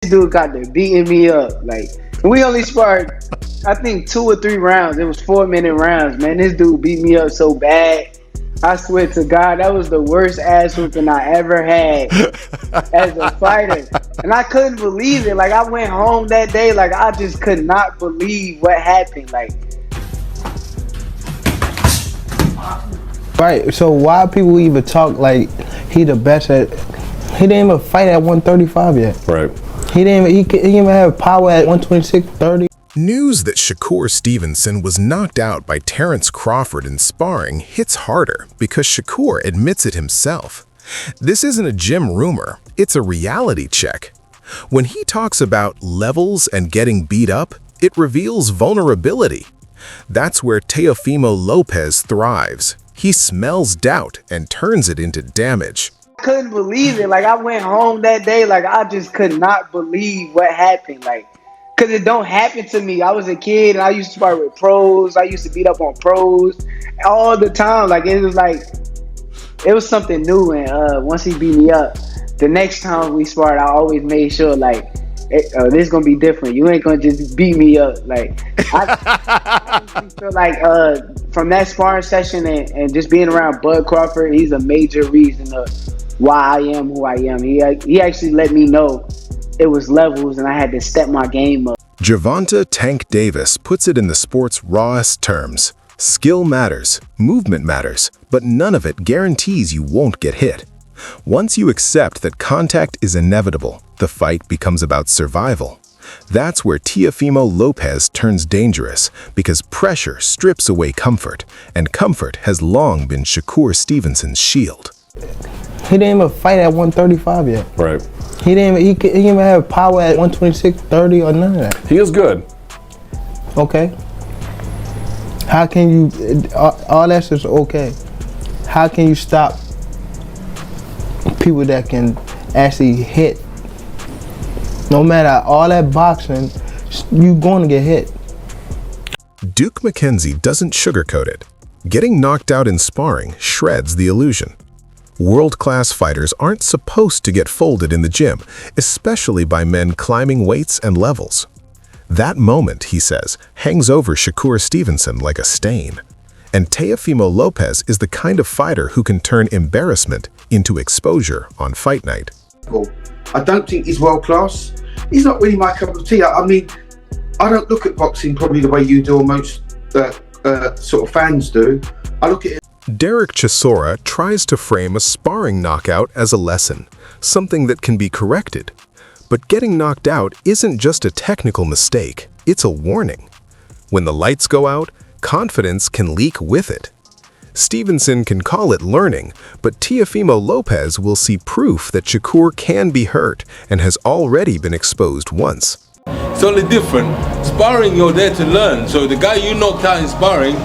This dude got there beating me up. Like, we only sparred, I think 2 or 3 rounds. It was 4-minute rounds, man. This dude beat me up so bad. I swear to God, that was the worst ass whooping I ever had as a fighter. And I couldn't believe it. Like, I went home that day, like, I just could not believe what happened. Like, right, so why people even talk like he the best at, he didn't even fight at 135 yet. Right. He didn't even have power at 126, 30. News that Shakur Stevenson was knocked out by Terence Crawford in sparring hits harder because Shakur admits it himself. This isn't a gym rumor, it's a reality check. When he talks about levels and getting beat up, it reveals vulnerability. That's where Teofimo Lopez thrives. He smells doubt and turns it into damage. I couldn't believe it. Like, I went home that day, like, I just could not believe what happened. Like, because it don't happen to me. I was a kid and I used to spar with pros. I used to beat up on pros all the time. Like, it was something new. And once he beat me up, the next time we sparred, I always made sure, like, this is going to be different. You ain't going to just beat me up. Like, I honestly feel like from that sparring session and just being around Bud Crawford, he's a major reason of why I am who I am. He actually let me know it was levels and I had to step my game up. Gervonta Tank Davis puts it in the sport's rawest terms. Skill matters, movement matters, but none of it guarantees you won't get hit. Once you accept that contact is inevitable, the fight becomes about survival. That's where Teofimo Lopez turns dangerous, because pressure strips away comfort, and comfort has long been Shakur Stevenson's shield. He didn't even fight at 135 yet. Right. He didn't even have power at 126, 30 or none of that. He is good. Okay. How can you, all that's just okay. How can you stop people that can actually hit? No matter all that boxing, you going to get hit. Duke McKenzie doesn't sugarcoat it. Getting knocked out in sparring shreds the illusion. World-class fighters aren't supposed to get folded in the gym, especially by men climbing weights and levels. That moment, he says, hangs over Shakur Stevenson like a stain. And Teofimo Lopez is the kind of fighter who can turn embarrassment into exposure on fight night. I don't think he's world class. He's not really my cup of tea. I mean, I don't look at boxing probably the way you do or most sort of fans do. I look at it. Derek Chisora tries to frame a sparring knockout as a lesson, something that can be corrected. But getting knocked out isn't just a technical mistake, it's a warning. When the lights go out, confidence can leak with it. Stevenson can call it learning, but Teofimo Lopez will see proof that Shakur can be hurt and has already been exposed once. It's only different. Sparring, you're there to learn. So the guy you knocked out in sparring,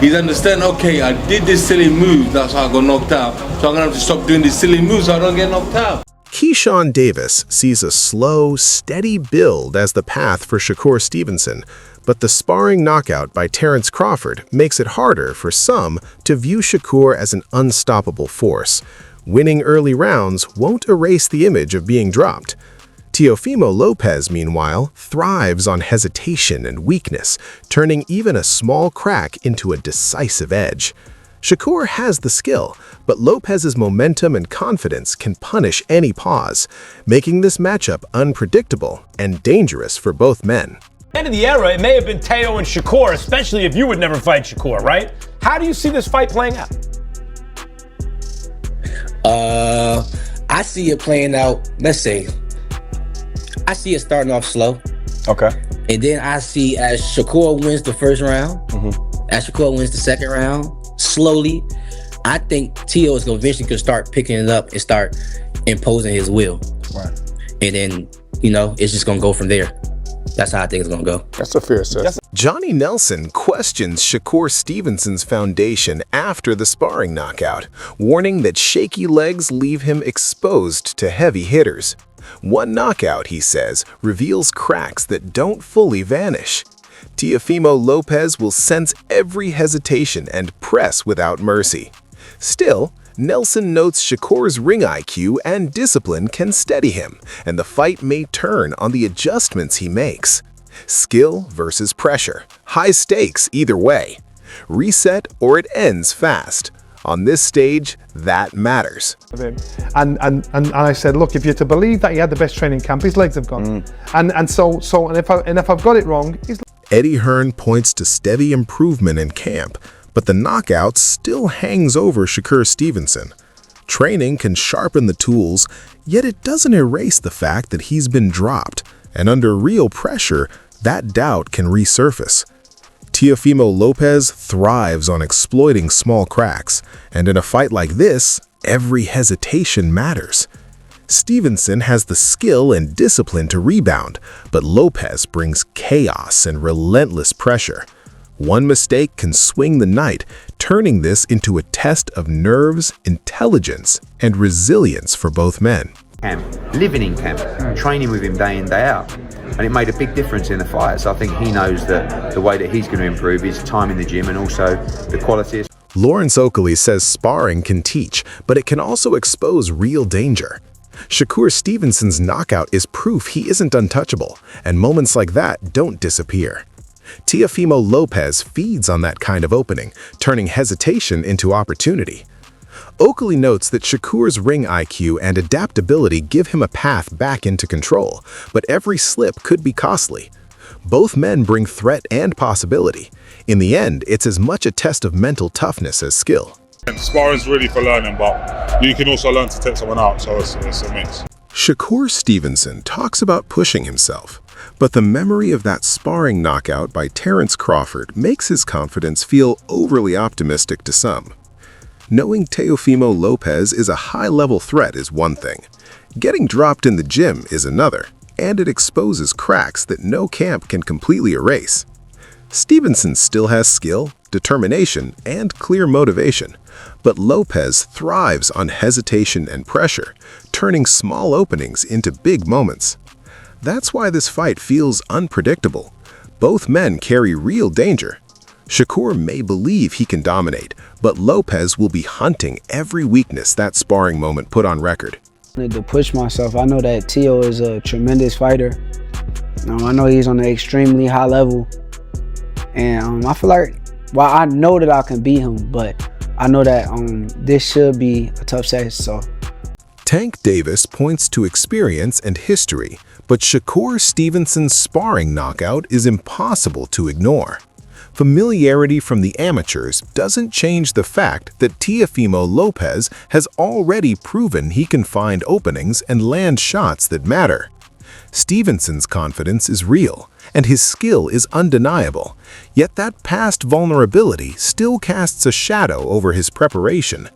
he's understand, okay, I did this silly move, that's how I got knocked out. So I'm gonna have to stop doing these silly moves so I don't get knocked out. Keyshawn Davis sees a slow, steady build as the path for Shakur Stevenson, but the sparring knockout by Terence Crawford makes it harder for some to view Shakur as an unstoppable force. Winning early rounds won't erase the image of being dropped. Teofimo Lopez, meanwhile, thrives on hesitation and weakness, turning even a small crack into a decisive edge. Shakur has the skill, but Lopez's momentum and confidence can punish any pause, making this matchup unpredictable and dangerous for both men. End of the era, it may have been Teo and Shakur, especially if you would never fight Shakur, right? How do you see this fight playing out? I see it playing out, let's say, I see it starting off slow. Okay. And then I see as Shakur wins the first round, as Shakur wins the second round, slowly, I think Teo is eventually going to start picking it up and start imposing his will. Right. And then, you know, it's just going to go from there. That's how I think it's going to go. That's a fair assessment. Johnny Nelson questions Shakur Stevenson's foundation after the sparring knockout, warning that shaky legs leave him exposed to heavy hitters. One knockout, he says, reveals cracks that don't fully vanish. Teofimo Lopez will sense every hesitation and press without mercy. Still, Nelson notes Shakur's ring IQ and discipline can steady him, and the fight may turn on the adjustments he makes. Skill versus pressure. High stakes either way. Reset or it ends fast. On this stage, that matters. And I said, look, if you're to believe that he had the best training camp, his legs have gone. And if I've got it wrong, Eddie Hearn points to steady improvement in camp, but the knockout still hangs over Shakur Stevenson. Training can sharpen the tools, yet it doesn't erase the fact that he's been dropped, and under real pressure, that doubt can resurface. Teofimo Lopez thrives on exploiting small cracks, and in a fight like this, every hesitation matters. Stevenson has the skill and discipline to rebound, but Lopez brings chaos and relentless pressure. One mistake can swing the night, turning this into a test of nerves, intelligence, and resilience for both men. Living in camp, training with him day in, day out. And it made a big difference in the fight. So I think he knows that the way that he's going to improve is time in the gym and also the quality. Lawrence Oakley says sparring can teach, but it can also expose real danger. Shakur Stevenson's knockout is proof he isn't untouchable, and moments like that don't disappear. Teofimo Lopez feeds on that kind of opening, turning hesitation into opportunity. Oakley notes that Shakur's ring IQ and adaptability give him a path back into control, but every slip could be costly. Both men bring threat and possibility. In the end, it's as much a test of mental toughness as skill. Sparring's really for learning, but you can also learn to take someone out, so it's a mix. Shakur Stevenson talks about pushing himself, but the memory of that sparring knockout by Terence Crawford makes his confidence feel overly optimistic to some. Knowing Teofimo Lopez is a high-level threat is one thing. Getting dropped in the gym is another, and it exposes cracks that no camp can completely erase. Stevenson still has skill, determination, and clear motivation, but Lopez thrives on hesitation and pressure, turning small openings into big moments. That's why this fight feels unpredictable. Both men carry real danger. Shakur may believe he can dominate, but Lopez will be hunting every weakness that sparring moment put on record. I need to push myself. I know that Teo is a tremendous fighter. I know he's on an extremely high level. And I feel like, well, I know that I can beat him, but I know that this should be a tough session. So, Tank Davis points to experience and history, but Shakur Stevenson's sparring knockout is impossible to ignore. Familiarity from the amateurs doesn't change the fact that Teofimo Lopez has already proven he can find openings and land shots that matter. Stevenson's confidence is real, and his skill is undeniable, yet that past vulnerability still casts a shadow over his preparation.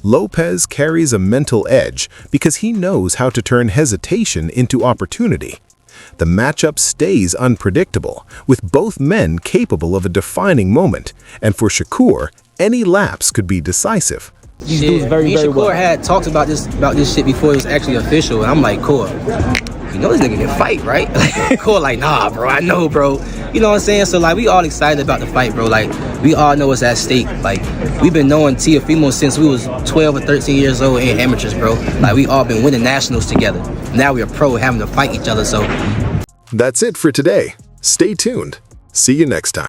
Lopez carries a mental edge because he knows how to turn hesitation into opportunity. The matchup stays unpredictable, with both men capable of a defining moment, and for Shakur, any lapse could be decisive. Me and Shakur had talked about this shit before it was actually official, and I'm like, cool. You know this nigga can fight, right? Cool, like, nah, bro, I know, bro. You know what I'm saying? So, like, we all excited about the fight, bro. Like, we all know what's at stake. Like, we've been knowing Teofimo since we was 12 or 13 years old and amateurs, bro. Like, we all been winning nationals together. Now we're pro having to fight each other, so. That's it for today. Stay tuned. See you next time.